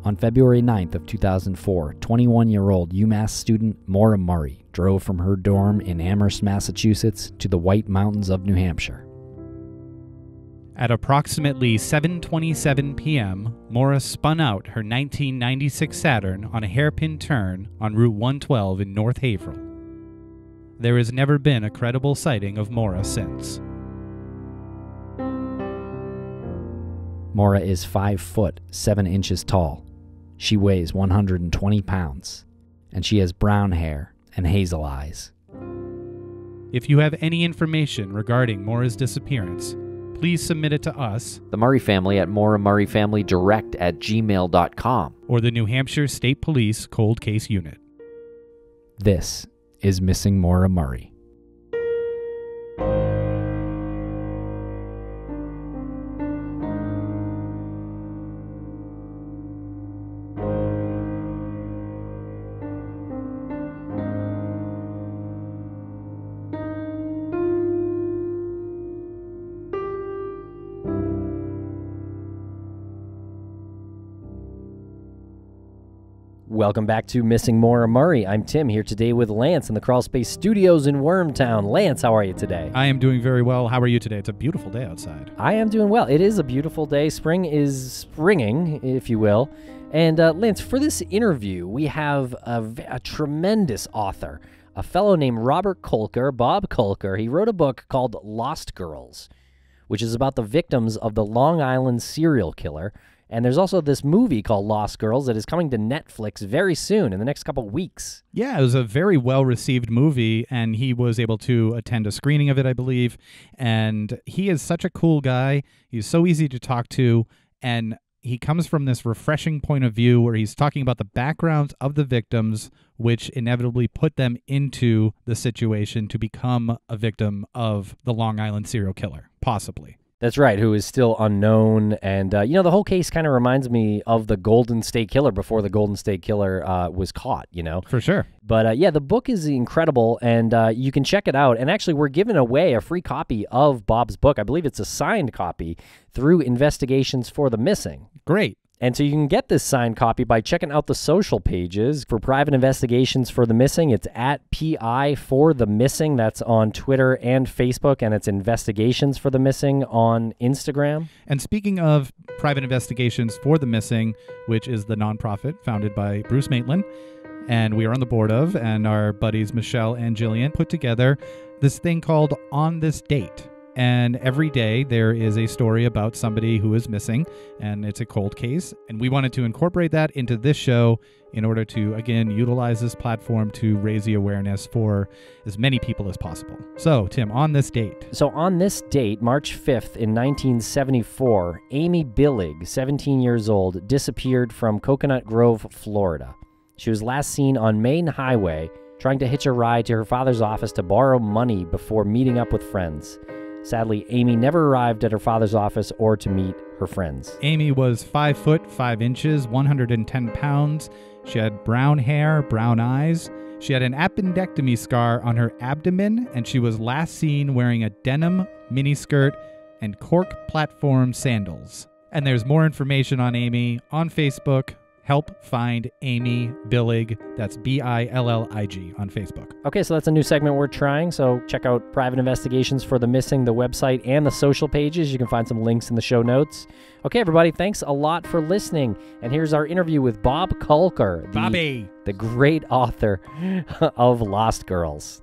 On February 9th of 2004, 21-year-old UMass student Maura Murray drove from her dorm in Amherst, Massachusetts to the White Mountains of New Hampshire. At approximately 7:27 p.m., Maura spun out her 1996 Saturn on a hairpin turn on Route 112 in North Haverhill. There has never been a credible sighting of Maura since. Maura is 5 foot 7 inches tall. She weighs 120 pounds, and she has brown hair and hazel eyes. If you have any information regarding Maura's disappearance, please submit it to us, the Murray family, at MauraMurrayFamilyDirect@gmail.com, or the New Hampshire State Police Cold Case Unit. This is Missing Maura Murray. Welcome back to Missing Maura Murray. I'm Tim, here today with Lance in the Crawlspace studios in Wormtown. Lance, how are you today? I am doing very well. How are you today? It's a beautiful day outside. I am doing well. It is a beautiful day. Spring is springing, if you will. And Lance, for this interview, we have a tremendous author, a fellow named Robert Kolker, Bob Kolker. He wrote a book called Lost Girls, which is about the victims of the Long Island serial killer. And there's also this movie called Lost Girls that is coming to Netflix very soon, in the next couple weeks. Yeah, it was a very well-received movie, and he was able to attend a screening of it, I believe. And he is such a cool guy. He's so easy to talk to, and he comes from this refreshing point of view where he's talking about the backgrounds of the victims, which inevitably put them into the situation to become a victim of the Long Island serial killer, possibly. That's right, who is still unknown. And, the whole case kind of reminds me of the Golden State Killer before the Golden State Killer was caught, For sure. But, the book is incredible, and you can check it out. And actually, we're giving away a free copy of Bob's book. I believe it's a signed copy through Investigations for the Missing. Great. And so you can get this signed copy by checking out the social pages for Private Investigations for the Missing. It's at PI for the Missing. That's on Twitter and Facebook, and it's Investigations for the Missing on Instagram. And speaking of Private Investigations for the Missing, which is the nonprofit founded by Bruce Maitland, and we are on the board of, and our buddies Michelle and Jillian put together this thing called On This Date. And every day there is a story about somebody who is missing, and it's a cold case. And we wanted to incorporate that into this show in order to, again, utilize this platform to raise the awareness for as many people as possible. So, Tim, on this date. So on this date, March 5th in 1974, Amy Billig, 17 years old, disappeared from Coconut Grove, Florida. She was last seen on Main Highway trying to hitch a ride to her father's office to borrow money before meeting up with friends. Sadly, Amy never arrived at her father's office or to meet her friends. Amy was 5 foot 5 inches, 110 pounds. She had brown hair, brown eyes. She had an appendectomy scar on her abdomen, and she was last seen wearing a denim miniskirt and cork platform sandals. And there's more information on Amy on Facebook. Help find Amy Billig. That's Billig on Facebook. Okay, so that's a new segment we're trying. So check out Private Investigations for the Missing, the website, and the social pages. You can find some links in the show notes. Okay, everybody, thanks a lot for listening. And here's our interview with Bob Kolker, the great author of Lost Girls.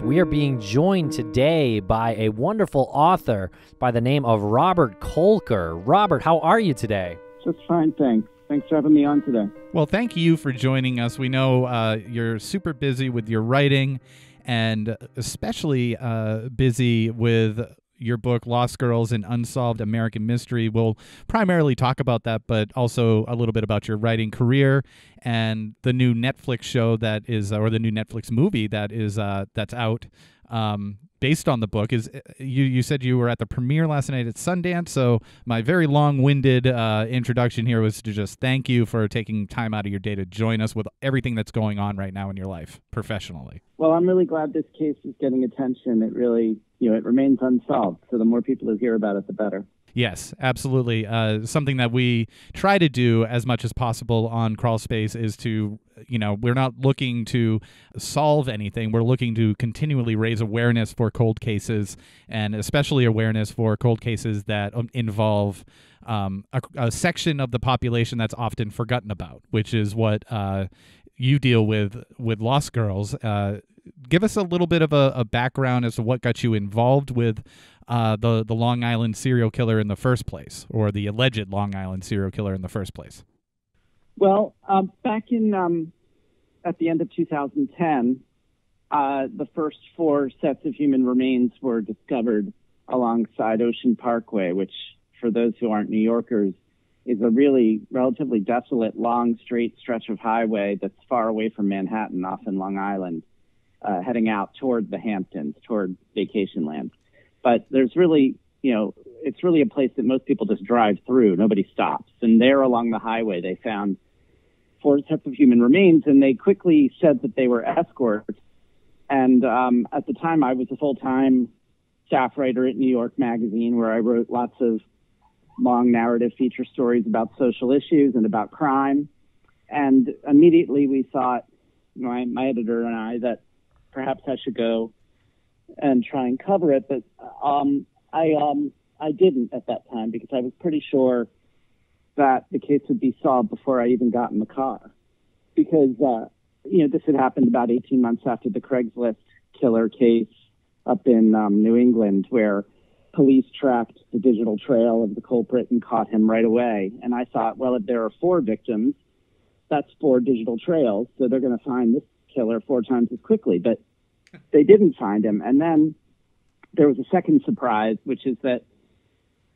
We are being joined today by a wonderful author by the name of Robert Kolker. Robert, how are you today? Just fine, thanks. Thanks for having me on today. Well, thank you for joining us. We know you're super busy with your writing, and especially busy with your book, Lost Girls, an Unsolved American Mystery. We'll primarily talk about that, but also a little bit about your writing career and the new Netflix show that is, or the new Netflix movie that is, that's out. based on the book is you said you were at the premiere last night at Sundance. So my very long-winded introduction here was to just thank you for taking time out of your day to join us with everything that's going on right now in your life professionally. Well, I'm really glad this case is getting attention. It really, it remains unsolved. So the more people who hear about it, the better. Yes, absolutely. Something that we try to do as much as possible on Crawlspace is to, we're not looking to solve anything. We're looking to continually raise awareness for cold cases, and especially awareness for cold cases that involve a section of the population that's often forgotten about, which is what you deal with Lost Girls. Give us a little bit of a background as to what got you involved with the Long Island serial killer in the first place, or the alleged Long Island serial killer in the first place. Well, back in at the end of 2010, the first 4 sets of human remains were discovered alongside Ocean Parkway, which, for those who aren't New Yorkers, is a really relatively desolate, long, straight stretch of highway that's far away from Manhattan, off in Long Island, heading out toward the Hamptons, toward vacation land. But there's really, it's really a place that most people just drive through. Nobody stops. And there along the highway, they found 4 sets of human remains, and they quickly said that they were escorts. And at the time, I was a full-time staff writer at New York Magazine, where I wrote lots of long narrative feature stories about social issues and about crime. And immediately we thought, my editor and I, that perhaps I should go and try and cover it, but I didn't at that time, because I was pretty sure that the case would be solved before I even got in the car. Because this had happened about 18 months after the Craigslist killer case up in New England, where police tracked the digital trail of the culprit and caught him right away. And I thought, well, if there are 4 victims, that's 4 digital trails, so they're going to find this killer 4 times as quickly. But they didn't find him. And then there was a second surprise, which is that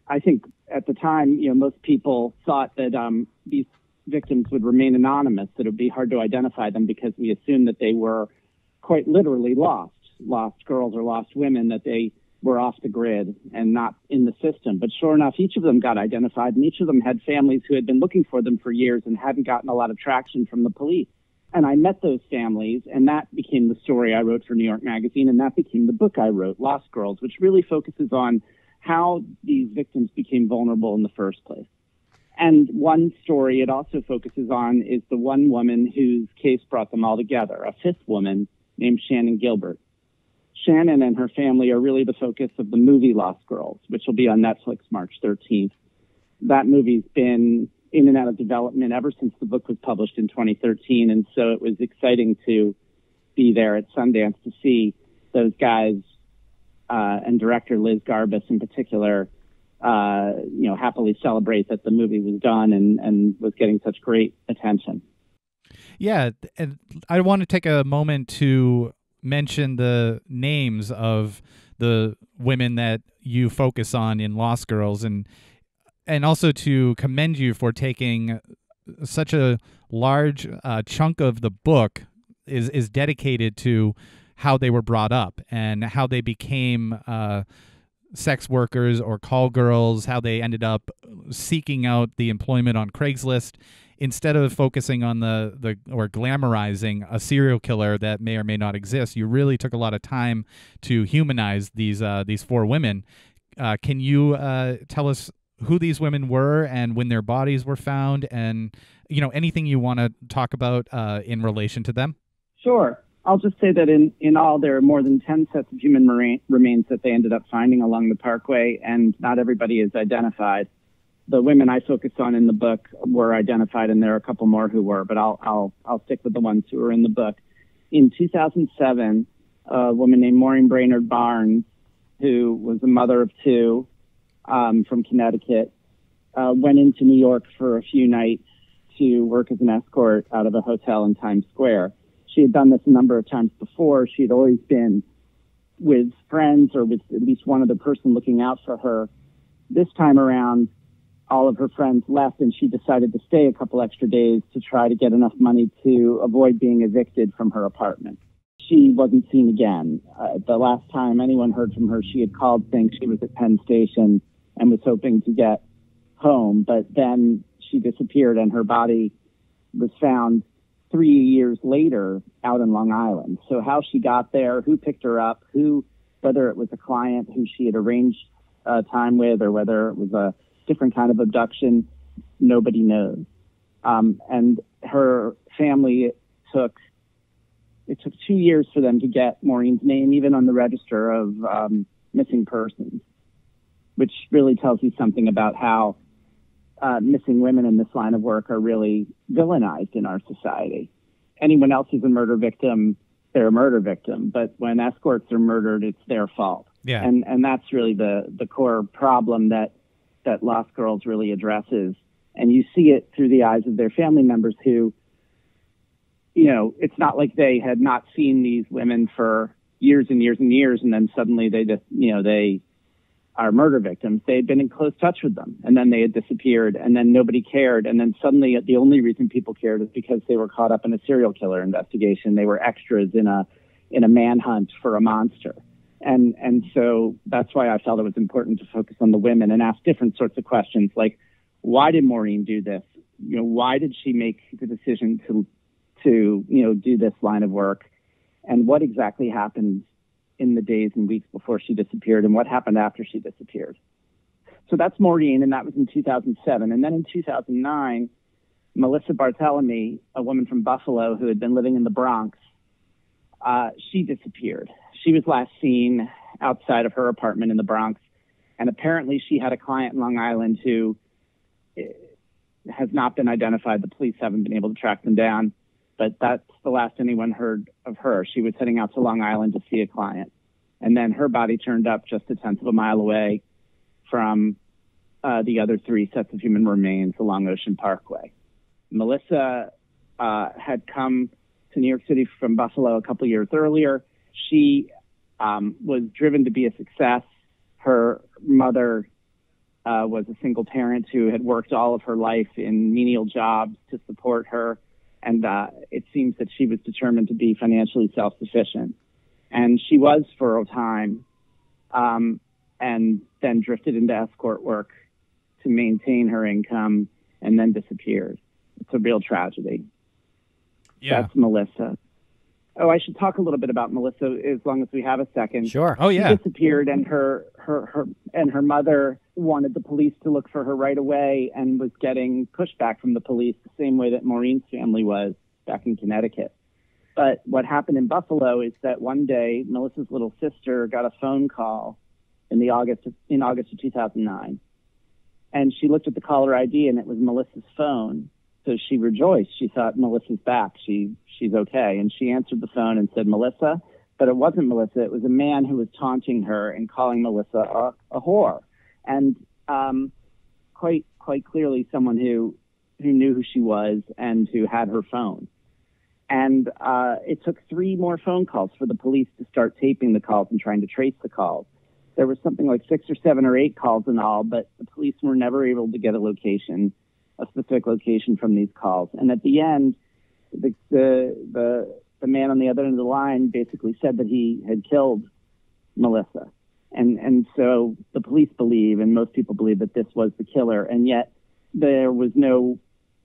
I think at the time, most people thought that these victims would remain anonymous, that it would be hard to identify them, because we assumed that they were quite literally lost girls or lost women, that they were off the grid and not in the system. But sure enough, each of them got identified, and each of them had families who had been looking for them for years and hadn't gotten a lot of traction from the police. And I met those families, and that became the story I wrote for New York Magazine, and that became the book I wrote, Lost Girls, which really focuses on how these victims became vulnerable in the first place. And one story it also focuses on is the one woman whose case brought them all together, a 5th woman named Shannon Gilbert. Shannon and her family are really the focus of the movie Lost Girls, which will be on Netflix March 13th. That movie's been in and out of development ever since the book was published in 2013, and so it was exciting to be there at Sundance to see those guys and director Liz Garbus in particular, happily celebrate that the movie was done and was getting such great attention. Yeah, and I want to take a moment to mention the names of the women that you focus on in Lost Girls, and also to commend you for taking such a large chunk of the book is dedicated to how they were brought up and how they became sex workers or call girls, how they ended up seeking out the employment on Craigslist, instead of focusing on or glamorizing a serial killer that may or may not exist. You really took a lot of time to humanize these 4 women. Can you tell us who these women were and when their bodies were found, and anything you want to talk about in relation to them? Sure. I'll just say that in all, there are more than 10 sets of human remains that they ended up finding along the parkway, and not everybody is identified. The women I focus on in the book were identified, and there are a couple more who were, but I'll stick with the ones who were in the book. In 2007, a woman named Maureen Brainard Barnes, who was a mother of 2 from Connecticut, went into New York for a few nights to work as an escort out of a hotel in Times Square. She had done this a number of times before. She had always been with friends or with at least one other person looking out for her. This time around, all of her friends left, and she decided to stay a couple extra days to try to get enough money to avoid being evicted from her apartment. she wasn't seen again. The last time anyone heard from her, she had called saying she was at Penn Station and was hoping to get home, but then she disappeared, and her body was found 3 years later out in Long Island. So how she got there, who picked her up, whether it was a client who she had arranged time with, or whether it was a different kind of abduction, nobody knows. And her family it took 2 years for them to get Maureen's name, even on the register of missing persons, which really tells you something about how missing women in this line of work are really villainized in our society. Anyone else who's a murder victim, they're a murder victim. But when escorts are murdered, it's their fault. Yeah. And that's really the core problem that Lost Girls really addresses. And you see it through the eyes of their family members who, it's not like they had not seen these women for years and years and years, and then suddenly they just, they are murder victims. They had been in close touch with them, and then they had disappeared, and then nobody cared. And then suddenly the only reason people cared is because they were caught up in a serial killer investigation. They were extras in a manhunt for a monster. And so that's why I felt it was important to focus on the women and ask different sorts of questions, like, why did Maureen do this? Why did she make the decision to do this line of work? And what exactly happened in the days and weeks before she disappeared, and what happened after she disappeared? So that's Maureen, and that was in 2007. And then in 2009, Melissa Barthelemy, a woman from Buffalo who had been living in the Bronx, she disappeared. She was last seen outside of her apartment in the Bronx, and apparently she had a client in Long Island who has not been identified. The police haven't been able to track them down, but that's the last anyone heard of her. She was heading out to Long Island to see a client, and then her body turned up just a tenth of a mile away from the other 3 sets of human remains along Ocean Parkway. Melissa had come to New York City from Buffalo a couple years earlier. She was driven to be a success. Her mother was a single parent who had worked all of her life in menial jobs to support her, and it seems that she was determined to be financially self-sufficient. And she was for a time, and then drifted into escort work to maintain her income, and then disappeared. It's a real tragedy. Yeah. That's Melissa. Oh, I should talk a little bit about Melissa as long as we have a second. Sure. Oh, yeah. She disappeared, and her mother wanted the police to look for her right away, and was getting pushback from the police the same way that Maureen's family was back in Connecticut. But what happened in Buffalo is that one day Melissa's little sister got a phone call in August of 2009, and she looked at the caller ID, and it was Melissa's phone. So she rejoiced. She thought, Melissa's back. She's okay. And she answered the phone and said, Melissa. But it wasn't Melissa. It was a man who was taunting her and calling Melissa a whore. And quite clearly someone who knew who she was and who had her phone. And it took 3 more phone calls for the police to start taping the calls and trying to trace the calls. There was something like 6 or 7 or 8 calls in all, but the police were never able to get a specific location from these calls. And at the end, the man on the other end of the line basically said that he had killed Melissa. And so the police believe, and most people believe, that this was the killer. And yet there was no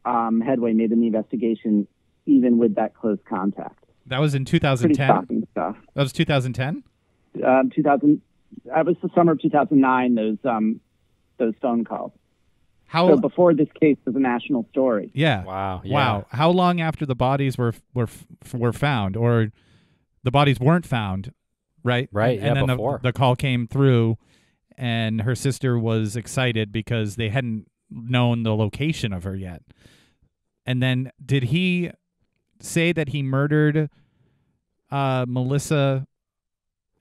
headway made in the investigation, even with that close contact. That was in 2010? Pretty shocking stuff. That was 2010? That was the summer of 2009, those phone calls. So before this case was a national story. Yeah. Wow. Yeah. Wow. How long after the bodies were found, or the bodies weren't found, right? Right. And then before. the call came through, and her sister was excited because they hadn't known the location of her yet. And then did he say that he murdered Melissa,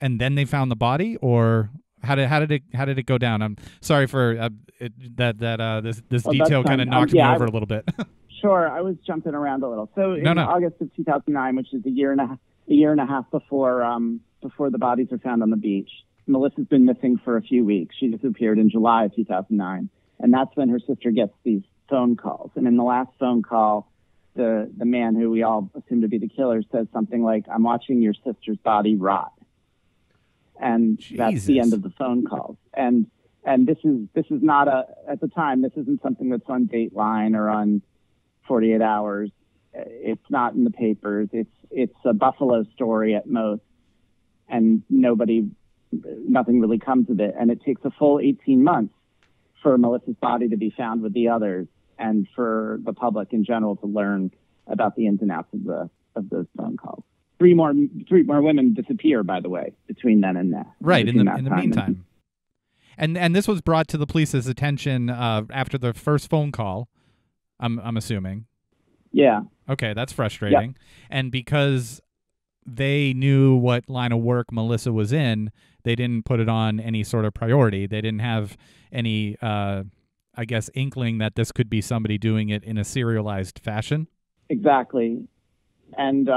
and then they found the body, or how did it go down? I'm sorry for this detail kind of knocked me over a little bit. Sure, I was jumping around a little. So in August of 2009, which is a year and a half before the bodies are found on the beach, Melissa's been missing for a few weeks. She disappeared in July of 2009, and that's when her sister gets these phone calls. And in the last phone call, the man who we all assume to be the killer says something like, "I'm watching your sister's body rot." And that's the end of the phone calls. And this is not at the time, this isn't something that's on Dateline or on 48 Hours. It's not in the papers. It's a Buffalo story at most, and nothing really comes of it. And it takes a full 18 months for Melissa's body to be found with the others, and for the public in general to learn about the ins and outs of those phone calls. Three more women disappear, by the way, between then and now. Right, in the meantime. And this was brought to the police's attention after the first phone call, I'm assuming. Yeah. Okay, that's frustrating. Yep. And because they knew what line of work Melissa was in, they didn't put it on any sort of priority. They didn't have any, I guess, inkling that this could be somebody doing it in a serialized fashion. Exactly. And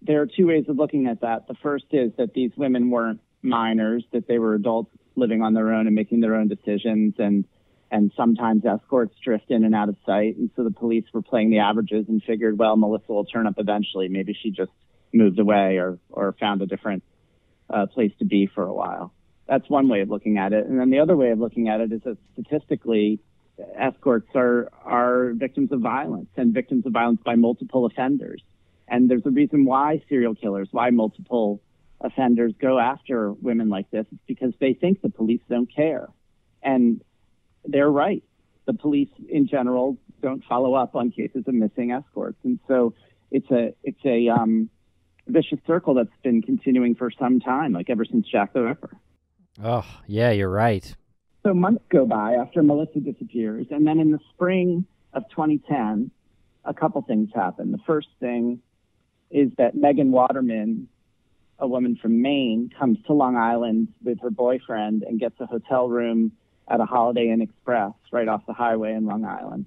there are two ways of looking at that. The first is that these women weren't minors, that they were adults living on their own and making their own decisions, and sometimes escorts drift in and out of sight. And so the police were playing the averages and figured, well, Melissa will turn up eventually. Maybe she just moved away or found a different place to be for a while. That's one way of looking at it. And then the other way of looking at it is that statistically, escorts are victims of violence, and victims of violence by multiple offenders. And there's a reason why serial killers, why multiple offenders go after women like this. It's because they think the police don't care. And they're right. The police in general don't follow up on cases of missing escorts. And so it's a vicious circle that's been continuing for some time, like ever since Jack the Ripper. Oh, yeah, you're right. So months go by after Melissa disappears, and then in the spring of 2010, a couple things happen. The first thing is that Meghan Waterman, a woman from Maine, comes to Long Island with her boyfriend and gets a hotel room at a Holiday Inn Express right off the highway in Long Island.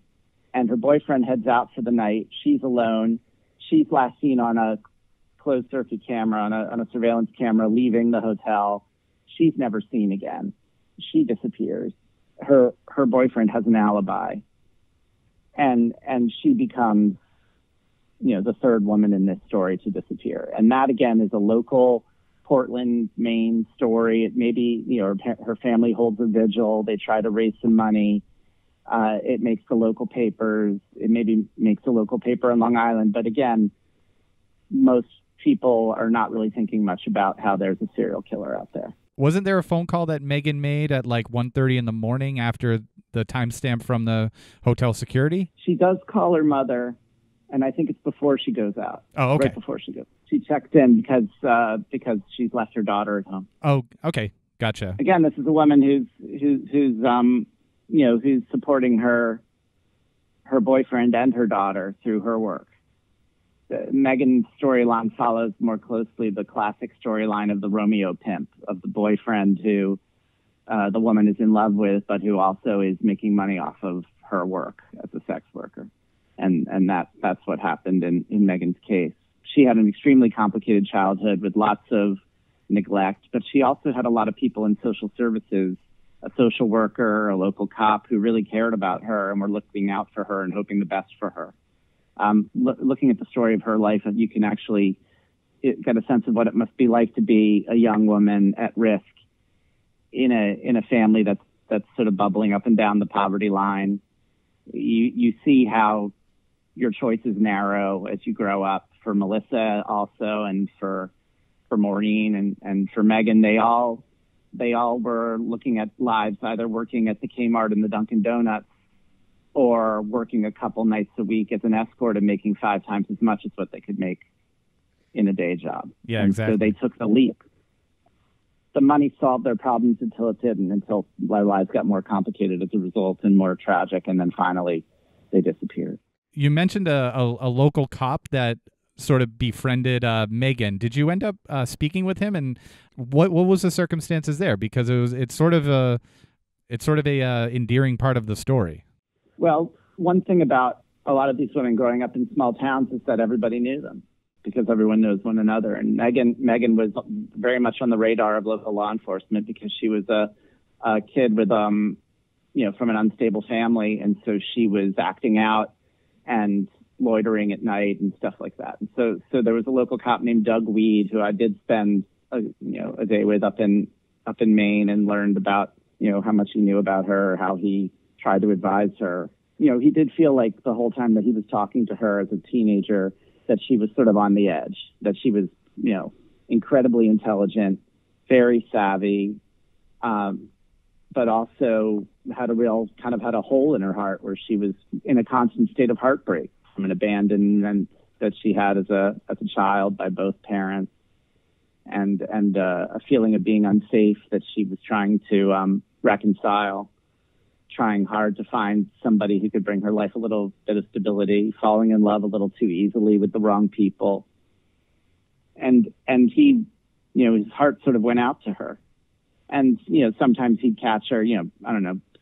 And her boyfriend heads out for the night. She's alone. She's last seen on a closed circuit camera, on a surveillance camera, leaving the hotel. She's never seen again. She disappears. Her boyfriend has an alibi. And she becomes, the third woman in this story to disappear. And that, again, is a local Portland, Maine story. It maybe, her family holds a vigil. They try to raise some money. It makes the local papers. It maybe makes a local paper in Long Island. But again, most people are not really thinking much about how there's a serial killer out there. Wasn't there a phone call that Meghan made at like 1:30 in the morning after the timestamp from the hotel security? She does call her mother, and I think it's before she goes out. Oh, okay. Right before she goes. She checked in because she's left her daughter at home. Oh, okay. Gotcha. Again, this is a woman who's supporting her boyfriend and her daughter through her work. Meghan's storyline follows more closely the classic storyline of the Romeo Pimp, of the boyfriend who the woman is in love with, but who also is making money off of her work as a sex worker. And that's what happened in Meghan's case. She had an extremely complicated childhood with lots of neglect, but she also had a lot of people in social services, a social worker, a local cop who really cared about her and were looking out for her and hoping the best for her. Looking at the story of her life, you can actually get a sense of what it must be like to be a young woman at risk in a family that's sort of bubbling up and down the poverty line. You see how your choices narrow as you grow up. For Melissa also, and for Maureen and for Meghan, they all were looking at lives either working at the Kmart and the Dunkin' Donuts, or working a couple nights a week as an escort and making 5 times as much as what they could make in a day job. Yeah, and exactly. So they took the leap. The money solved their problems until it didn't, until their lives got more complicated as a result and more tragic, and then finally they disappeared. You mentioned a local cop that sort of befriended Meghan. Did you end up speaking with him, and what was the circumstances there? Because it's sort of a endearing part of the story. Well, one thing about a lot of these women growing up in small towns is that everybody knew them because everyone knows one another. And Meghan was very much on the radar of local law enforcement because she was a kid with from an unstable family, and so she was acting out and loitering at night and stuff like that. And so there was a local cop named Doug Weed who I did spend a day with up in Maine, and learned about how much he knew about her, how he tried to advise her. He did feel like the whole time that he was talking to her as a teenager that she was sort of on the edge, that she was incredibly intelligent, very savvy, but also had a hole in her heart where she was in a constant state of heartbreak from an abandonment that she had as a child by both parents, and a feeling of being unsafe that she was trying to reconcile, trying hard to find somebody who could bring her life a little bit of stability, falling in love a little too easily with the wrong people. And he, his heart sort of went out to her. And, sometimes he'd catch her,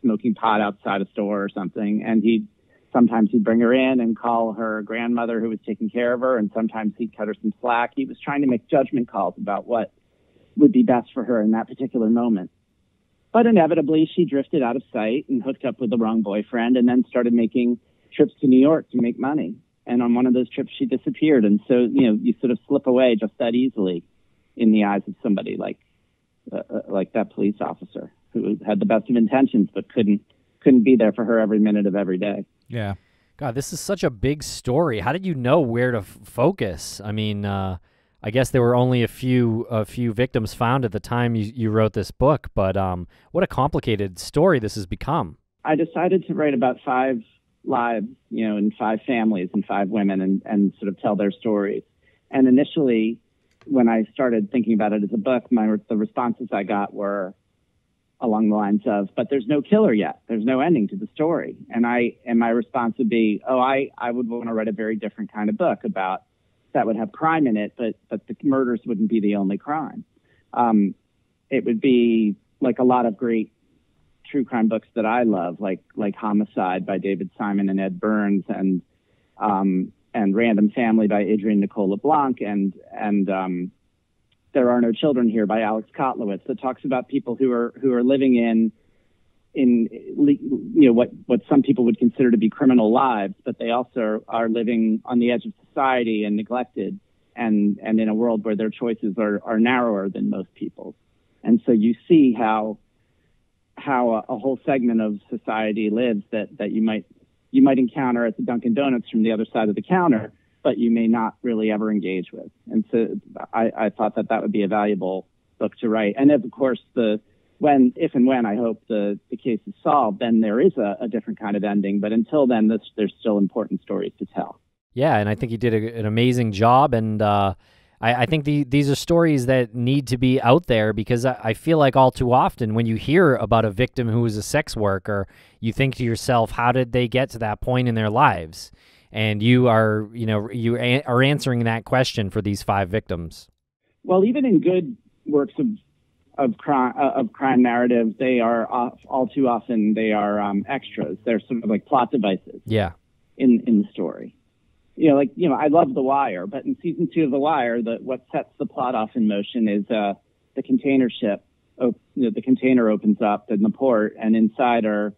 smoking pot outside a store or something. And sometimes he'd bring her in and call her grandmother who was taking care of her. And sometimes he'd cut her some slack. He was trying to make judgment calls about what would be best for her in that particular moment. But inevitably, she drifted out of sight and hooked up with the wrong boyfriend, and then started making trips to New York to make money. And on one of those trips, she disappeared. And so, you sort of slip away just that easily in the eyes of somebody like that police officer who had the best of intentions, but couldn't be there for her every minute of every day. Yeah. God, this is such a big story. How did you know where to focus? I mean, I guess there were only a few victims found at the time you wrote this book, but what a complicated story this has become. I decided to write about 5 lives, and 5 families and 5 women, and sort of tell their stories. And initially, when I started thinking about it as a book, the responses I got were along the lines of, but there's no killer yet. There's no ending to the story. And my response would be, I would want to write a very different kind of book that would have crime in it, but the murders wouldn't be the only crime. It would be like a lot of great true crime books that I love, like Homicide by David Simon and Ed Burns, and Random Family by Adrienne Nicole LeBlanc, and There Are No Children Here by Alex Kotlowitz, that talks about people who are living in what some people would consider to be criminal lives, but they also are living on the edge of society and neglected, and in a world where their choices are narrower than most people's. And so you see how a whole segment of society lives that you might encounter at the Dunkin' Donuts from the other side of the counter, but you may not really ever engage with. And so I thought that would be a valuable book to write. And of course, if and when I hope the case is solved, then there is a different kind of ending. But until then, there's still important stories to tell. Yeah, and I think you did an amazing job. And I think these are stories that need to be out there, because I feel like all too often when you hear about a victim who is a sex worker, you think to yourself, how did they get to that point in their lives? And you are answering that question for these 5 victims. Well, even in good works of crime narrative, they are all too often extras. They're sort of like plot devices. Yeah. In the story. I love The Wire, but in season 2 of The Wire, what sets the plot off in motion is the container ship. The container opens up in the port, and inside are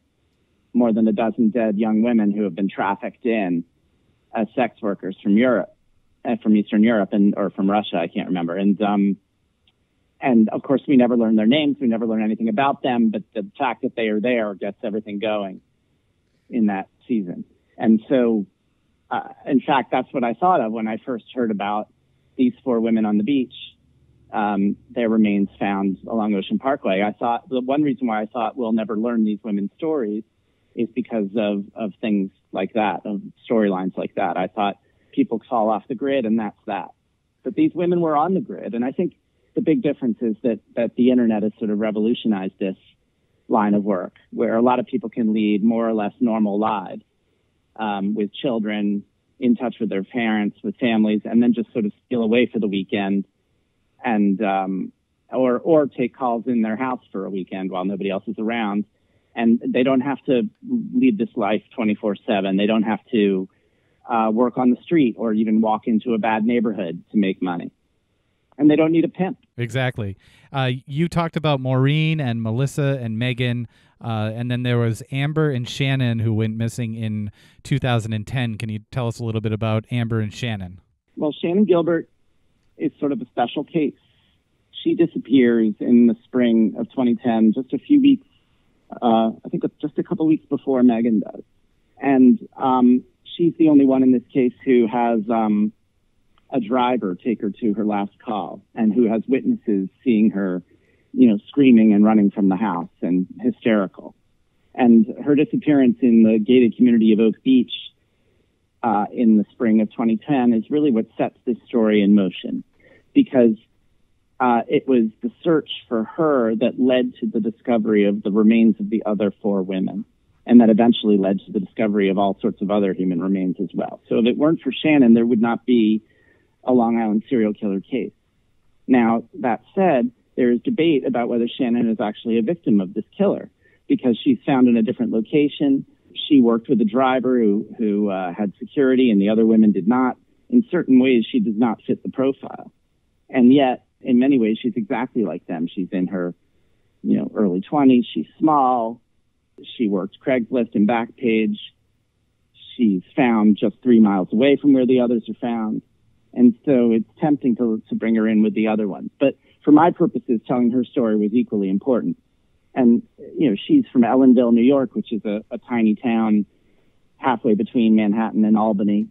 more than a dozen dead young women who have been trafficked in as sex workers from Europe, from Eastern Europe, or from Russia, I can't remember. And of course, we never learn their names. We never learn anything about them. But the fact that they are there gets everything going in that season. And so, in fact, that's what I thought of when I first heard about these 4 women on the beach. Their remains found along Ocean Parkway. I thought the one reason why I thought we'll never learn these women's stories is because of things like that, of storylines like that. I thought people fall off the grid, and that's that. But these women were on the grid, and I think the big difference is that the internet has sort of revolutionized this line of work, where a lot of people can lead more or less normal lives with children, in touch with their parents, with families, and then just sort of steal away for the weekend, and or take calls in their house for a weekend while nobody else is around. And they don't have to lead this life 24/7. They don't have to work on the street or even walk into a bad neighborhood to make money. and they don't need a pimp. Exactly. You talked about Maureen and Melissa and Meghan, and then there was Amber and Shannon who went missing in 2010. Can you tell us a little bit about Amber and Shannon? Well, Shannon Gilbert is sort of a special case. She disappears in the spring of 2010, just a few weeks, I think just a couple weeks before Meghan does. And she's the only one in this case who has a driver take her to her last call and who has witnesses seeing her, screaming and running from the house and hysterical. And her disappearance in the gated community of Oak Beach in the spring of 2010 is really what sets this story in motion, because it was the search for her that led to the discovery of the remains of the other 4 women, and that eventually led to the discovery of all sorts of other human remains as well. So if it weren't for Shannon, there would not be a Long Island serial killer case. Now, that said, there is debate about whether Shannon is actually a victim of this killer, because she's found in a different location. She worked with a driver who had security and the other women did not. In certain ways, she does not fit the profile. And yet, in many ways, she's exactly like them. She's in her, early 20s. She's small. She works Craigslist and Backpage. She's found just 3 miles away from where the others are found. And so it's tempting to bring her in with the other ones. But for my purposes, telling her story was equally important. And, she's from Ellenville, New York, which is a tiny town halfway between Manhattan and Albany.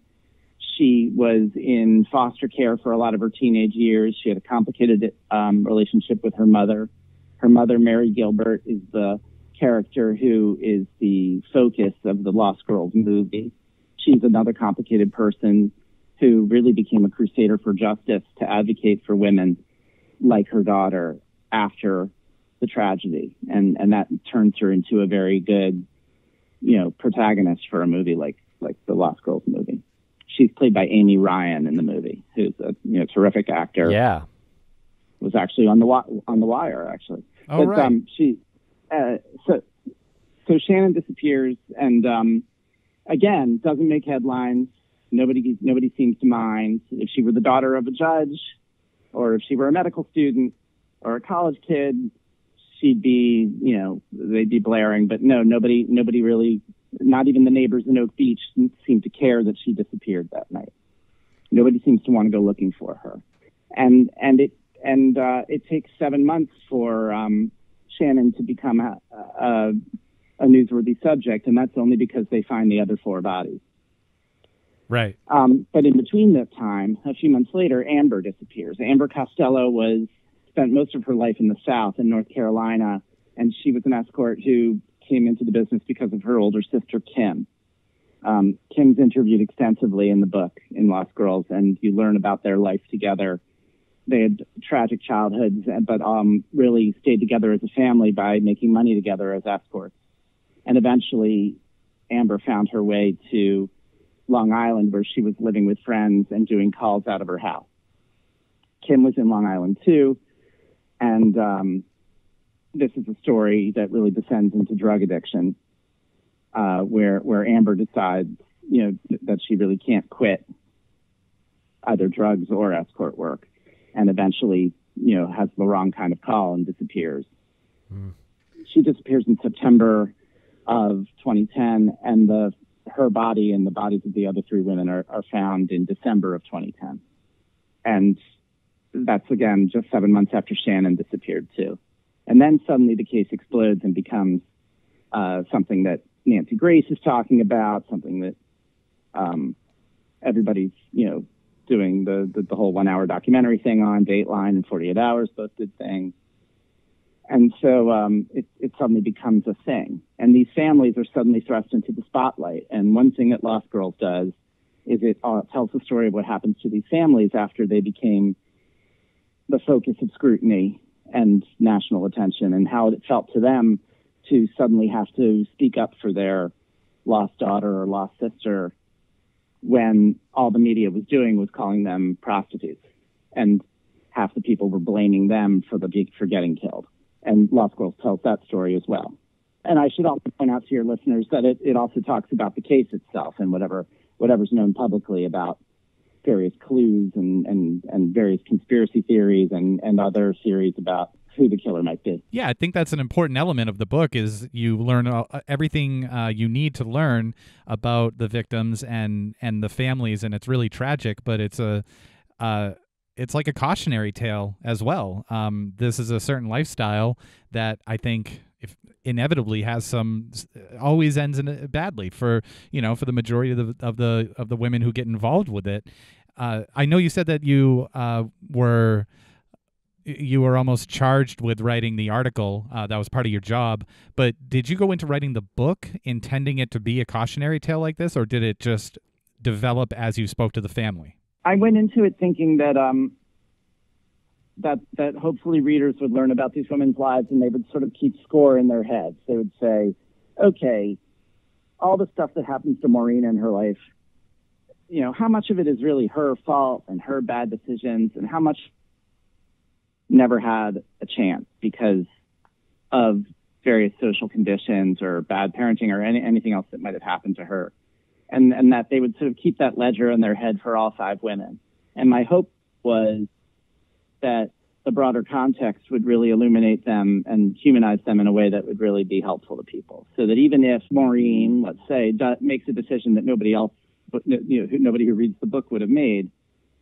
She was in foster care for a lot of her teenage years. She had a complicated relationship with her mother. Her mother, Mary Gilbert, is the character who is the focus of the Lost Girls movie. She's another complicated person who really became a crusader for justice to advocate for women like her daughter after the tragedy. And that turns her into a very good, protagonist for a movie like the Lost Girls movie. She's played by Amy Ryan in the movie, who's a terrific actor. Yeah, was actually on the Wire actually. Oh, but, right. So Shannon disappears, and again doesn't make headlines. Nobody seems to mind. If she were the daughter of a judge, or if she were a medical student or a college kid, she'd be, they'd be blaring. But no, nobody really. Not even the neighbors in Oak Beach seem to care that she disappeared that night. Nobody seems to want to go looking for her, and it takes 7 months for Shannon to become a newsworthy subject, and that's only because they find the other 4 bodies. Right. But in between that time, a few months later, Amber disappears. Amber Costello spent most of her life in the South, in North Carolina, and she was an escort who came into the business because of her older sister, Kim. Kim's interviewed extensively in the book, in Lost Girls, and you learn about their life together. They had tragic childhoods, but really stayed together as a family by making money together as escorts. And eventually, Amber found her way to Long Island, where she was living with friends and doing calls out of her house. Kim was in Long Island, too, and this is a story that really descends into drug addiction, where Amber decides, that she really can't quit either drugs or escort work, and eventually, has the wrong kind of call and disappears. Mm. She disappears in September of 2010, and her body and the bodies of the other 3 women are found in December of 2010. And that's, again, just 7 months after Shannon disappeared, too. And then suddenly the case explodes and becomes something that Nancy Grace is talking about, something that everybody's, doing the whole 1 hour documentary thing on. Dateline and 48 Hours both did things. And so it suddenly becomes a thing. And these families are suddenly thrust into the spotlight. And one thing that Lost Girls does is it tells the story of what happens to these families after they became the focus of scrutiny and national attention, and how it felt to them to suddenly have to speak up for their lost daughter or lost sister when all the media was doing was calling them prostitutes, and half the people were blaming them for getting killed. And Lost Girls tells that story as well. And I should also point out to your listeners that it also talks about the case itself and whatever's known publicly about various clues and various conspiracy theories and other theories about who the killer might be. Yeah, I think that's an important element of the book is you learn everything you need to learn about the victims and the families, and it's really tragic, but it's like a cautionary tale as well. This is a certain lifestyle that I think if inevitably has always ends badly for the majority of the women who get involved with it. I know you said that you were almost charged with writing the article. That was part of your job. But did you go into writing the book intending it to be a cautionary tale like this, or did it just develop as you spoke to the family? I went into it thinking that that hopefully readers would learn about these women's lives and they would sort of keep score in their heads. They would say, okay, all the stuff that happens to Maureen in her life, how much of it is really her fault and her bad decisions, and how much never had a chance because of various social conditions or bad parenting or anything else that might have happened to her. And that they would sort of keep that ledger in their head for all 5 women. And my hope was that the broader context would really illuminate them and humanize them in a way that would really be helpful to people. So that even if Maureen, let's say, makes a decision that nobody who reads the book would have made,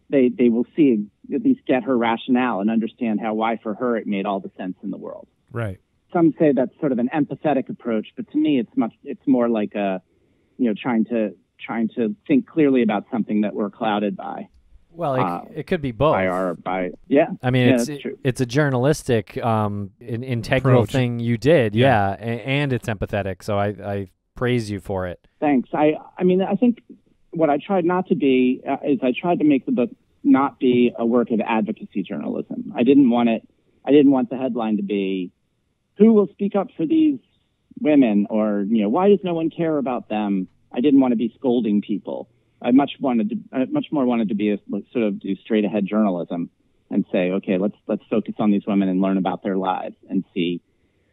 they will see, at least get her rationale and understand why for her it made all the sense in the world. Right. Some say that's sort of an empathetic approach, but to me it's more like trying to think clearly about something that we're clouded by. Well, it could be both. Yeah. I mean, that's true. It's a journalistic, integral approach. Thing you did, yeah, and it's empathetic. So I praise you for it. Thanks. I think what I tried not to be is I tried to make the book not be a work of advocacy journalism. I didn't want the headline to be, "Who will speak up for these women?" or "Why does no one care about them?" I didn't want to be scolding people. I much more wanted to be sort of do straight ahead journalism and say, okay, let's focus on these women and learn about their lives and see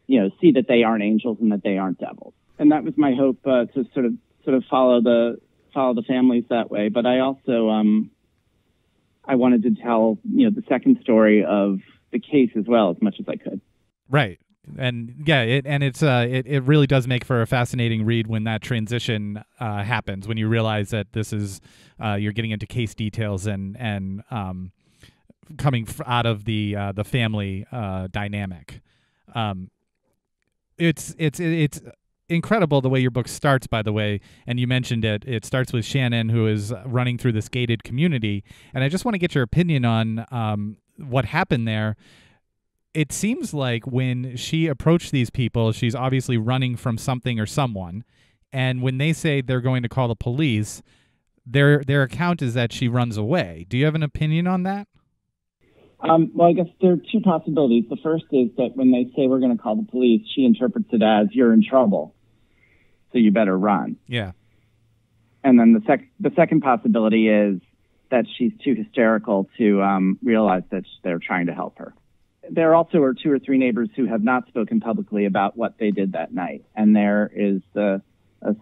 that they aren't angels and that they aren't devils. And that was my hope, to sort of follow the families that way. But I also I wanted to tell the second story of the case as well, as much as I could. Right. And yeah, it really does make for a fascinating read when that transition happens, when you realize that this is you're getting into case details and coming out of the family dynamic. It's incredible the way your book starts, by the way, and you mentioned it. It starts with Shannon, who is running through this gated community, and I just want to get your opinion on what happened there. It seems like when she approached these people, she's obviously running from something or someone. And when they say they're going to call the police, their account is that she runs away. Do you have an opinion on that? Well, I guess there are 2 possibilities. The first is that when they say we're going to call the police, she interprets it as you're in trouble, so you better run. Yeah. And then the second possibility is that she's too hysterical to realize that they're trying to help her. There also are 2 or 3 neighbors who have not spoken publicly about what they did that night. And there is a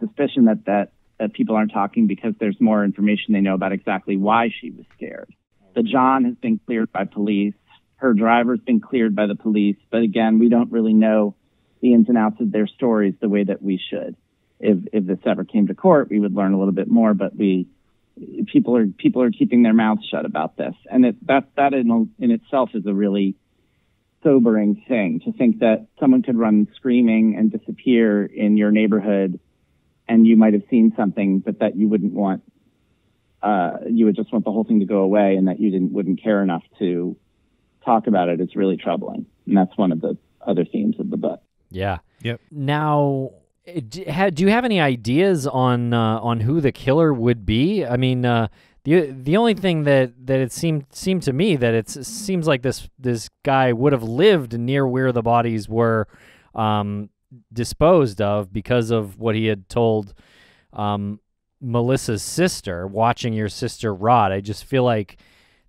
suspicion that people aren't talking because there's more information they know about exactly why she was scared. The John has been cleared by police. Her driver's been cleared by the police. But again, we don't really know the ins and outs of their stories the way that we should. If this ever came to court, we would learn a little bit more. But people are keeping their mouths shut about this. And that in itself is a really sobering thing, to think that someone could run screaming and disappear in your neighborhood and you might have seen something, but that you wouldn't want, you would just want the whole thing to go away, and that you wouldn't care enough to talk about it. It's really troubling. And that's one of the other themes of the book. Yeah. Yep. Now, do you have any ideas on who the killer would be? I mean, the only thing that it seemed to me that it seems like this guy would have lived near where the bodies were disposed of because of what he had told Melissa's sister, watching your sister rot. I just feel like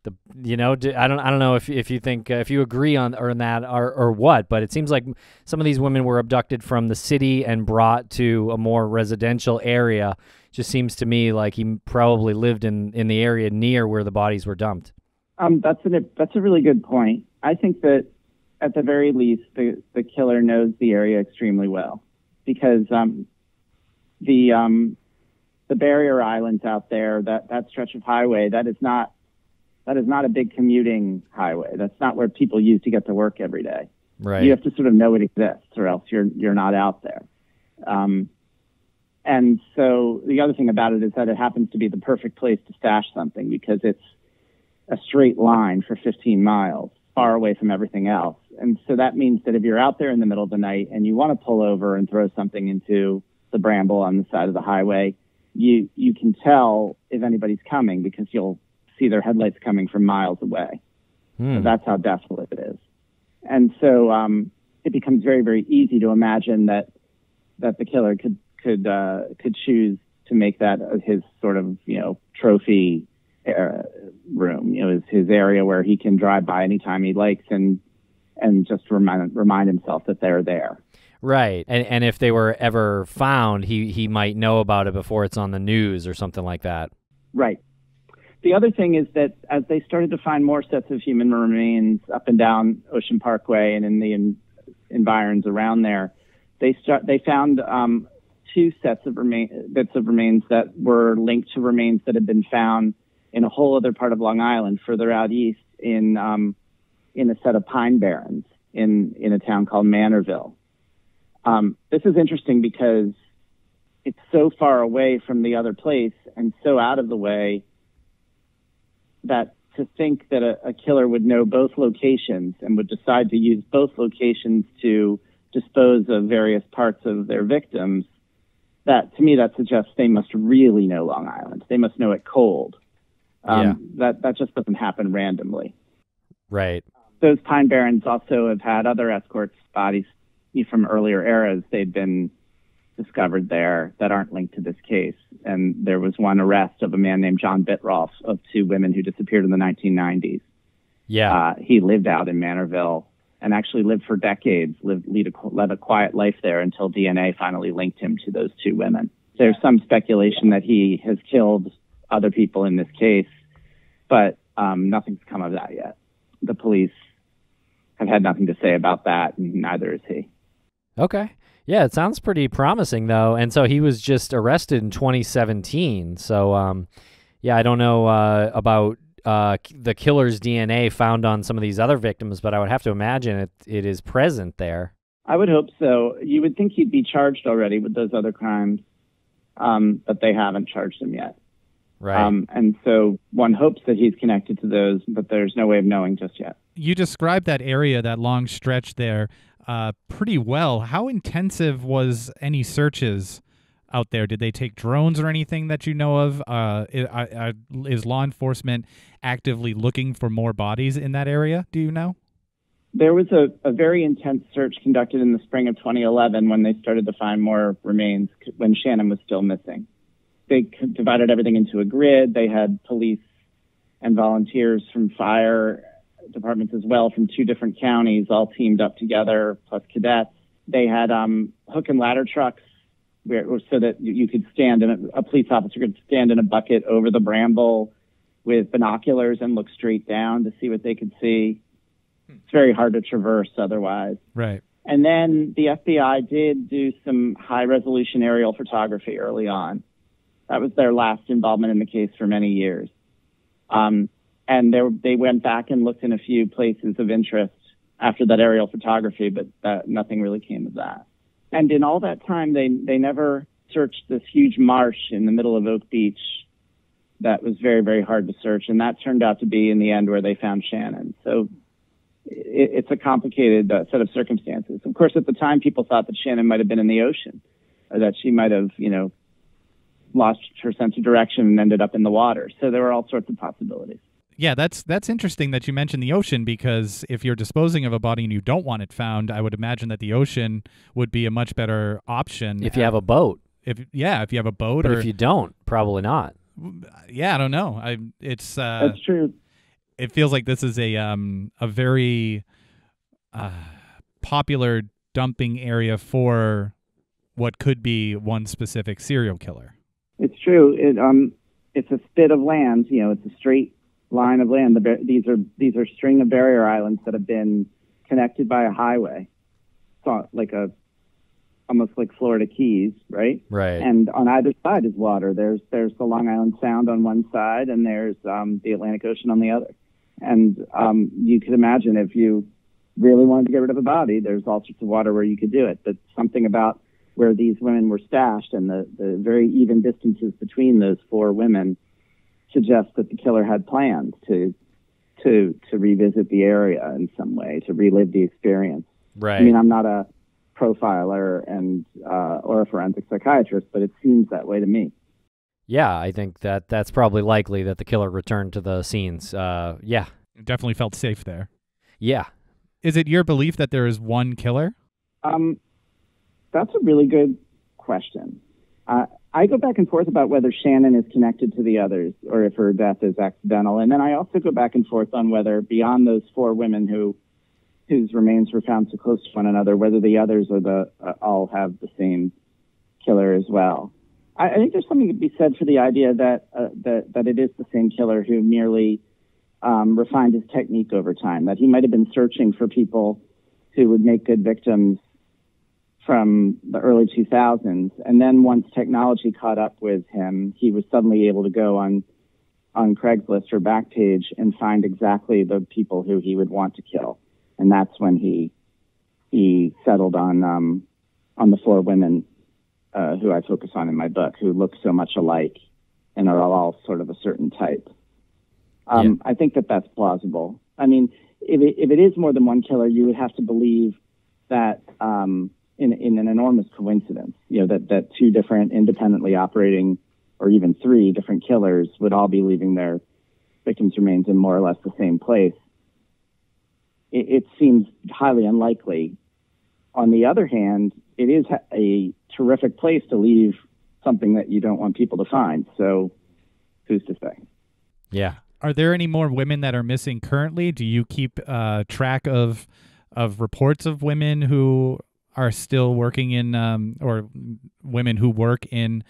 I don't know if you think if you agree on that or what, but it seems like some of these women were abducted from the city and brought to a more residential area. Just seems to me like he probably lived in the area near where the bodies were dumped. That's a really good point. I think that at the very least, the killer knows the area extremely well, because the barrier islands out there, that stretch of highway, that is not a big commuting highway. That's not where people use to get to work every day. Right. You have to sort of know it exists, or else you're not out there. And so the other thing about it is that it happens to be the perfect place to stash something, because it's a straight line for 15 miles, far away from everything else. And so that means that if you're out there in the middle of the night and you want to pull over and throw something into the bramble on the side of the highway, you can tell if anybody's coming, because you'll see their headlights coming from miles away. So that's how desolate it is. And so it becomes very, very easy to imagine that the killer could choose to make that his sort of, trophy room, his area where he can drive by anytime he likes and just remind himself that they're there. Right. And if they were ever found, he might know about it before it's on the news or something like that. Right. The other thing is that as they started to find more sets of human remains up and down Ocean Parkway and in the environs around there, they found two sets of bits of remains that were linked to remains that had been found in a whole other part of Long Island, further out east in a set of Pine Barrens in a town called Manorville. This is interesting because it's so far away from the other place and so out of the way that to think that a killer would know both locations and would decide to use both locations to dispose of various parts of their victims, that to me, that suggests they must really know Long Island. They must know it cold. That just doesn't happen randomly. Right. Those Pine Barrens also have had other escorts' bodies from earlier eras. They've been discovered there that aren't linked to this case. And there was one arrest of a man named John Bittroff of two women who disappeared in the 1990s. Yeah. He lived out in Manorville and actually lived for decades, led a quiet life there until DNA finally linked him to those two women. There's some speculation that he has killed other people in this case, but nothing's come of that yet. The police have had nothing to say about that, and neither is he. Okay. Yeah, it sounds pretty promising, though. And so he was just arrested in 2017. So, I don't know about the killer's DNA found on some of these other victims, but I would have to imagine it is present there. I would hope so. You would think he'd be charged already with those other crimes, but they haven't charged him yet. Right. And so one hopes that he's connected to those, but there's no way of knowing just yet. You described that area, that long stretch there, pretty well. How intensive was any searches out there? Did they take drones or anything that you know of? Is law enforcement actively looking for more bodies in that area? Do you know? There was a very intense search conducted in the spring of 2011 when they started to find more remains, when Shannon was still missing. They divided everything into a grid. They had police and volunteers from fire departments as well from two different counties all teamed up together, plus cadets. They had hook and ladder trucks so that you could stand in a police officer could stand in a bucket over the bramble with binoculars and look straight down to see what they could see. It's very hard to traverse otherwise. Right. And then the FBI did do some high-resolution aerial photography early on. That was their last involvement in the case for many years. And they went back and looked in a few places of interest after that aerial photography, but nothing really came of that. And in all that time, they never searched this huge marsh in the middle of Oak Beach that was very, very hard to search. And that turned out to be, in the end, where they found Shannon. So it's a complicated set of circumstances. Of course, at the time, people thought that Shannon might have been in the ocean, or that she might have, lost her sense of direction and ended up in the water. So there were all sorts of possibilities. Yeah, that's interesting that you mentioned the ocean, because if you're disposing of a body and you don't want it found, I would imagine that the ocean would be a much better option. If you have a boat. If you have a boat. But if you don't, probably not. Yeah, I don't know. That's true. It feels like this is a very popular dumping area for what could be one specific serial killer. It's true. It's a spit of land. It's a straight line of land. These are string of barrier islands that have been connected by a highway. So almost like Florida Keys, right? Right. And on either side is water. There's the Long Island Sound on one side, and there's the Atlantic Ocean on the other. And you could imagine if you really wanted to get rid of a body, there's all sorts of water where you could do it. But something about where these women were stashed and the very even distances between those four women suggests that the killer had plans to revisit the area in some way, to relive the experience. Right. I mean, I'm not a profiler and or a forensic psychiatrist, but it seems that way to me. Yeah, I think that's probably likely that the killer returned to the scenes. Yeah. It definitely felt safe there. Yeah. Is it your belief that there is one killer? That's a really good question. I go back and forth about whether Shannon is connected to the others or if her death is accidental. And then I also go back and forth on whether beyond those four women whose remains were found so close to one another, whether the others all have the same killer as well. I think there's something to be said for the idea that it is the same killer who merely refined his technique over time, that he might have been searching for people who would make good victims from the early 2000s. And then once technology caught up with him, he was suddenly able to go on Craigslist or Backpage and find exactly the people who he would want to kill. And that's when he settled on the four women who I focus on in my book, who look so much alike and are all sort of a certain type. I think that's plausible. I mean, if it is more than one killer, you would have to believe that in an enormous coincidence, that two different independently operating, or even three different killers would all be leaving their victims' remains in more or less the same place. It seems highly unlikely. On the other hand, it is a terrific place to leave something that you don't want people to find. So who's to say? Yeah. Are there any more women that are missing currently? Do you keep track of reports of women who are still working in, or women who work in,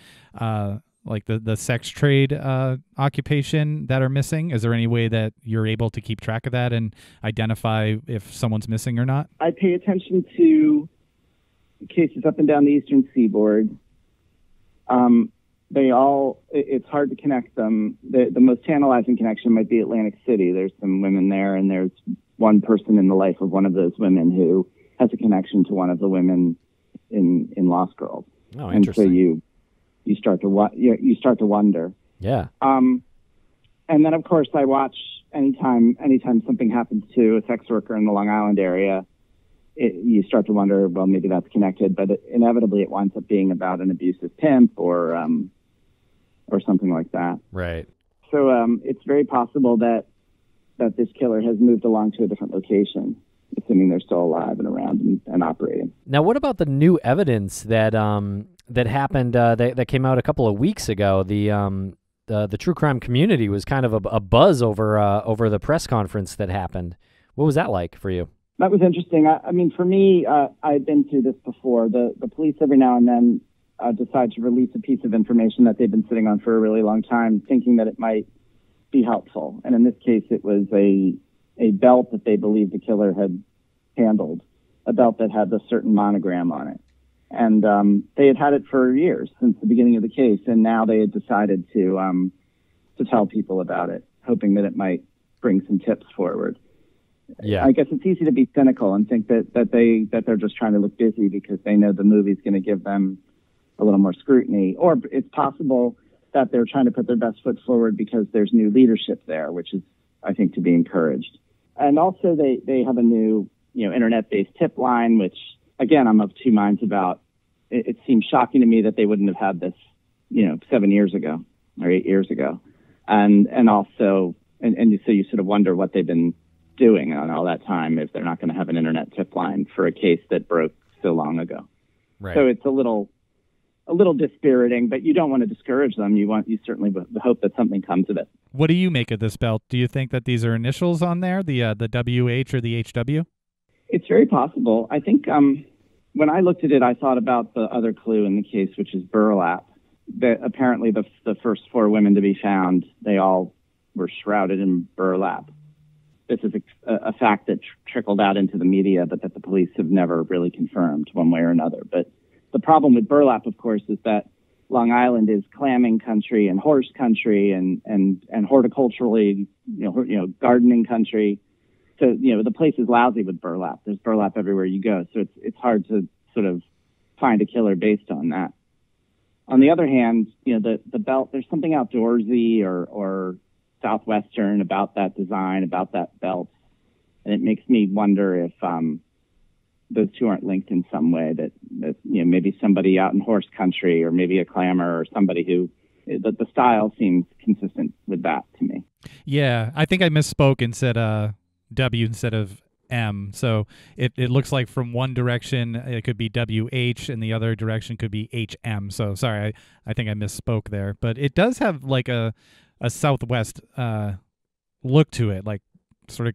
like the sex trade occupation that are missing? Is there any way that you're able to keep track of that and identify if someone's missing or not? I pay attention to cases up and down the Eastern Seaboard. It's hard to connect them. The most tantalizing connection might be Atlantic City. There's some women there, and there's one person in the life of one of those women who has a connection to one of the women in Lost Girls. Oh, interesting. And so you start to wonder. Yeah. And then of course I watch anytime something happens to a sex worker in the Long Island area, you start to wonder, well, maybe that's connected, but inevitably it winds up being about an abusive pimp or something like that. Right. So it's very possible that this killer has moved along to a different location, assuming they're still alive and around and operating. Now, what about the new evidence that happened that came out a couple of weeks ago? The true crime community was kind of a buzz over the press conference that happened. What was that like for you? That was interesting. I mean, for me, I've been through this before. The police every now and then decide to release a piece of information that they've been sitting on for a really long time, thinking that it might be helpful. And in this case, it was a belt that they believed the killer had handled, a belt that had a certain monogram on it. And they had it for years, since the beginning of the case, and now they had decided to tell people about it, hoping that it might bring some tips forward. Yeah, I guess it's easy to be cynical and think that they're just trying to look busy because they know the movie's going to give them a little more scrutiny, or it's possible that they're trying to put their best foot forward because there's new leadership there, which is, I think, to be encouraged. And also they have a new, internet-based tip line, which, again, I'm of two minds about. It seems shocking to me that they wouldn't have had this, 7 years ago or 8 years ago. And so you sort of wonder what they've been doing on all that time if they're not going to have an internet tip line for a case that broke so long ago. Right. So it's a little dispiriting, but you don't want to discourage them. You certainly hope that something comes of it. What do you make of this belt? Do you think that these are initials on there, the WH or the HW? It's very possible. I think when I looked at it, I thought about the other clue in the case, which is burlap. apparently the first 4 women to be found, they all were shrouded in burlap. This is a fact that trickled out into the media, but that the police have never really confirmed one way or another. But the problem with burlap, of course, is that Long Island is clamming country and horse country and horticulturally, gardening country. So, the place is lousy with burlap. There's burlap everywhere you go. So it's hard to sort of find a killer based on that. On the other hand, the belt, there's something outdoorsy or Southwestern about that design, about that belt. And it makes me wonder if those two aren't linked in some way, that maybe somebody out in horse country or maybe a clammer or somebody who, the style seems consistent with that to me. Yeah, I think I misspoke and said W instead of M. So it looks like from one direction it could be WH and the other direction could be HM. So sorry, I think I misspoke there. But it does have like a Southwest look to it, like sort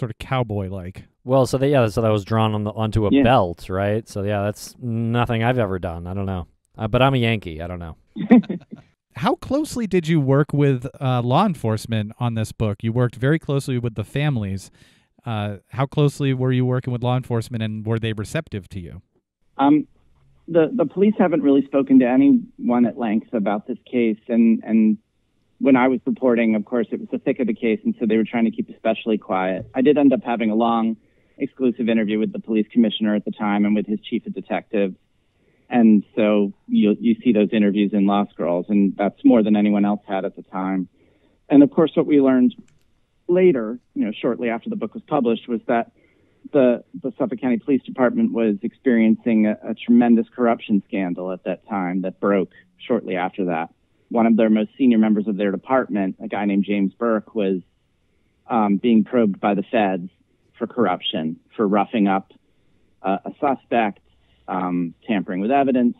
of cowboy like. Well, so that was drawn onto a belt, right? So yeah, that's nothing I've ever done. I don't know, but I'm a Yankee. I don't know. How closely did you work with law enforcement on this book? You worked very closely with the families. How closely were you working with law enforcement, and were they receptive to you? The police haven't really spoken to anyone at length about this case, and when I was reporting, of course, it was the thick of the case, and so they were trying to keep especially quiet. I did end up having a long, exclusive interview with the police commissioner at the time and with his chief of detectives. And so you see those interviews in Law Scrolls, and that's more than anyone else had at the time. And of course, what we learned later, shortly after the book was published, was that the Suffolk County Police Department was experiencing a tremendous corruption scandal at that time that broke shortly after that. One of their most senior members of their department, a guy named James Burke, was being probed by the feds for corruption, for roughing up a suspect, tampering with evidence.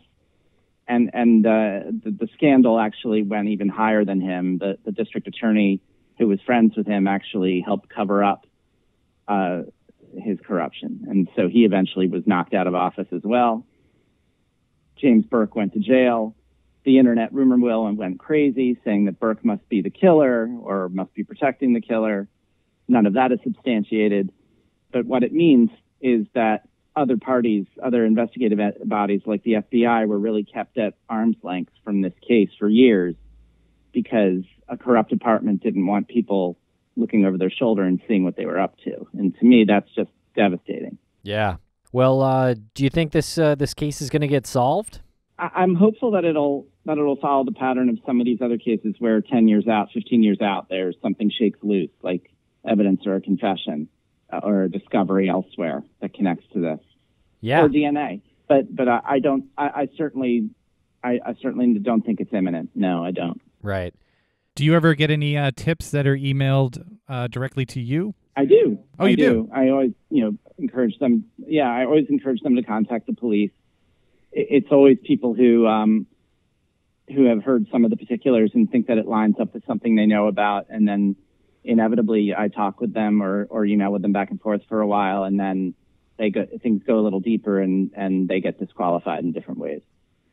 And the scandal actually went even higher than him. The district attorney who was friends with him actually helped cover up his corruption. And so he eventually was knocked out of office as well. James Burke went to jail. The internet rumor mill went crazy, saying that Burke must be the killer or must be protecting the killer. None of that is substantiated. But what it means is that other parties, other investigative bodies like the FBI were really kept at arm's length from this case for years because a corrupt department didn't want people looking over their shoulder and seeing what they were up to. And to me, that's just devastating. Yeah. Well, do you think this case is going to get solved? I'm hopeful that it'll follow the pattern of some of these other cases where 10 years out, 15 years out, there's something shakes loose, like evidence or a confession or a discovery elsewhere that connects to this. Yeah. Or DNA. But I certainly don't think it's imminent. No, I don't. Right. Do you ever get any tips that are emailed directly to you? I do. Oh, you do? I always, encourage them. Yeah, I always encourage them to contact the police. It's always people who have heard some of the particulars and think that it lines up with something they know about, and then inevitably I talk with them or email with them back and forth for a while, and then things go a little deeper and they get disqualified in different ways.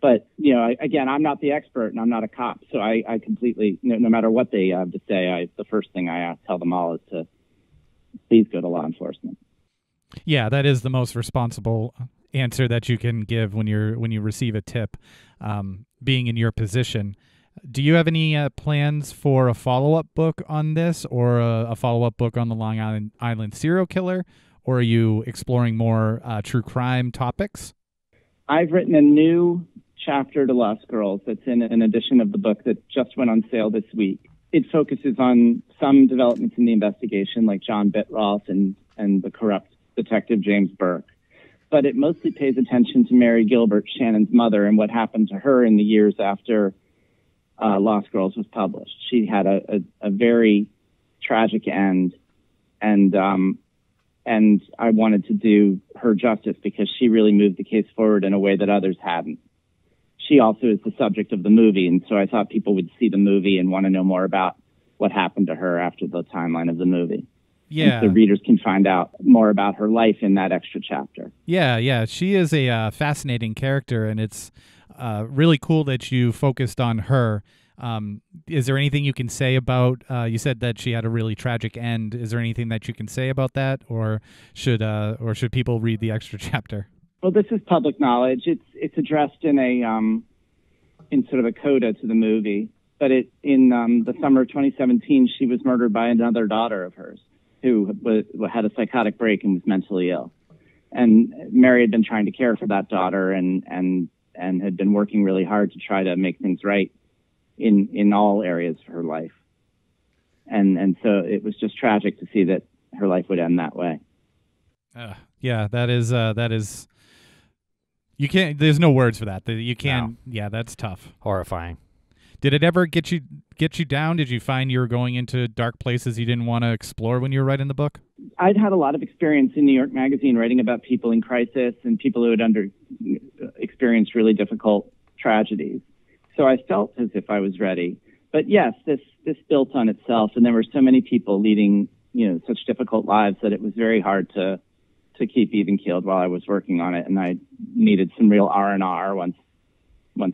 But, again, I'm not the expert and I'm not a cop. So I completely, no matter what they have to say, the first thing I tell them all is to please go to law enforcement. Yeah, that is the most responsible answer that you can give when you receive a tip, being in your position. Do you have any plans for a follow-up book on this or a follow-up book on the Long Island serial killer? Or are you exploring more true crime topics? I've written a new chapter to Law Scrolls that's in an edition of the book that just went on sale this week. It focuses on some developments in the investigation, like John Bittroff and the corrupt detective James Burke. But it mostly pays attention to Mary Gilbert, Shannon's mother, and what happened to her in the years after Law Scrolls was published. She had a very tragic end, and I wanted to do her justice because she really moved the case forward in a way that others hadn't. She also is the subject of the movie, and so I thought people would see the movie and want to know more about what happened to her after the timeline of the movie. Yeah. And so readers can find out more about her life in that extra chapter. Yeah. She is a fascinating character, and it's really cool that you focused on her. Is there anything you can say about, you said that she had a really tragic end. Is there anything that you can say about that, or should people read the extra chapter? Well, this is public knowledge. It's addressed in in sort of a coda to the movie. But in the summer of 2017, she was murdered by another daughter of hers who had a psychotic break and was mentally ill. And Mary had been trying to care for that daughter and had been working really hard to try to make things right in all areas of her life. And so it was just tragic to see that her life would end that way. Yeah, that is, you can't, there's no words for that. You can't, no. Yeah, that's tough. Horrifying. Did it ever get you down? Did you find you were going into dark places you didn't want to explore when you were writing the book? I'd had a lot of experience in New York Magazine writing about people in crisis and people who had experienced really difficult tragedies. So I felt as if I was ready. But yes, this built on itself, and there were so many people leading, such difficult lives that it was very hard to keep even keeled while I was working on it, and I needed some real R&R once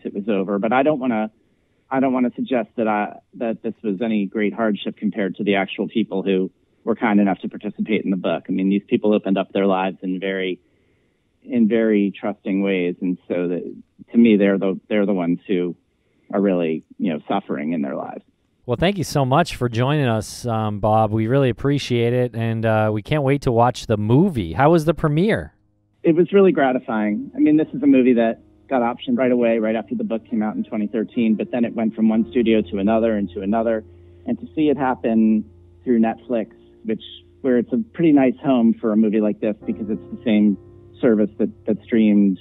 it was over. But I don't want to suggest that this was any great hardship compared to the actual people who were kind enough to participate in the book. I mean, these people opened up their lives in very trusting ways, and so to me, they're the ones who are really suffering in their lives. Well, thank you so much for joining us, Bob. We really appreciate it, and we can't wait to watch the movie. How was the premiere? It was really gratifying. I mean, this is a movie that got optioned right away, right after the book came out in 2013, but then it went from one studio to another and to another. And to see it happen through Netflix, where it's a pretty nice home for a movie like this because it's the same service that streamed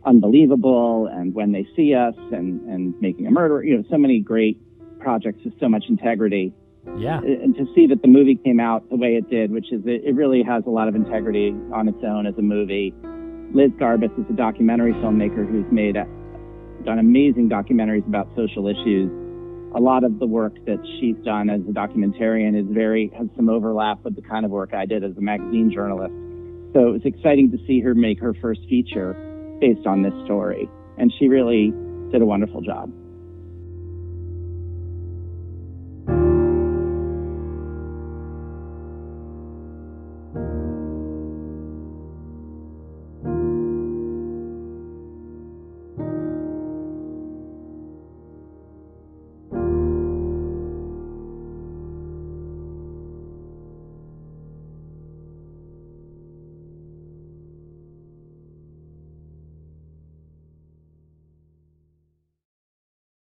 Unbelievable and When They See Us and Making a Murderer, so many great projects with so much integrity. Yeah. And to see that the movie came out the way it did, which is it really has a lot of integrity on its own as a movie. Liz Garbus is a documentary filmmaker who's done amazing documentaries about social issues. A lot of the work that she's done as a documentarian has some overlap with the kind of work I did as a magazine journalist. So it was exciting to see her make her first feature based on this story. And she really did a wonderful job.